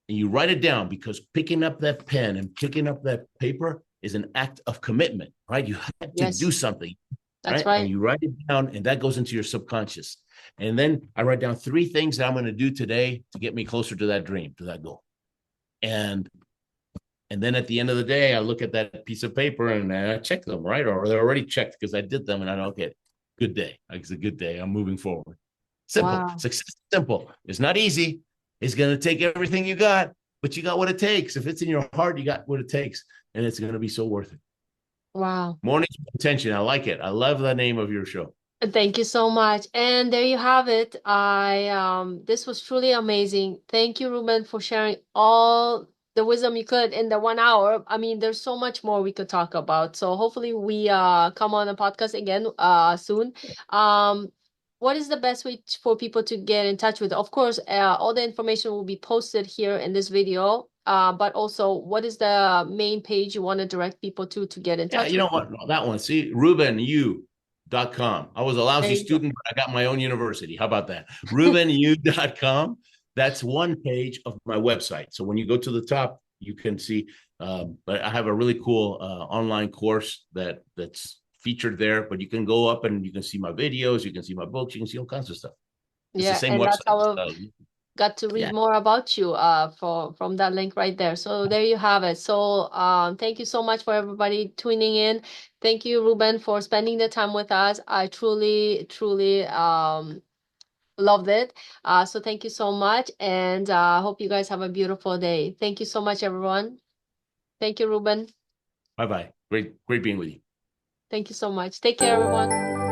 and you write it down, because picking up that pen and picking up that paper is an act of commitment, right? You have to do Yes, something, that's right? And right. you write it down, and that goes into your subconscious. And then I write down 3 things that I'm going to do today to get me closer to that dream, to that goal. And then at the end of the day, I look at that piece of paper and I check them, right? Or they're already checked because I did them, and I know, okay, good day. It's a good day. I'm moving forward. Simple. Wow. Success is simple. It's not easy, It's going to take everything you got, but you got what it takes. If it's in your heart, you got what it takes, and it's going to be so worth it. Wow. Morning's Intention. I like it. I love the name of your show. Thank you so much. And there you have it. This was truly amazing. Thank you, Ruben, for sharing all the wisdom you could in the 1 hour. I mean, there's so much more we could talk about. So hopefully we come on a podcast again soon. Um what is the best way for people to get in touch with? Of course, all the information will be posted here in this video. But also, what is the main page you want to direct people to get in Yeah, touch you with know what? That one. See, RubenU.com. I was a lousy you? student, but I got my own university. How about that? RubenU.com. That's one page of my website. So when you go to the top, you can see. But I have a really cool online course that's featured there. But you can go up and you can see my videos, you can see my books, you can see all kinds of stuff. It's the Yeah, same and that's website. how got to Yeah, read more about you from that link right there. So there you have it. So thank you so much for everybody tuning in. Thank you, Ruben, for spending the time with us. I truly loved it. So thank you so much, and hope you guys have a beautiful day. Thank you so much, everyone. Thank you, Ruben. bye bye. Great being with you. Thank you so much. Take care, everyone.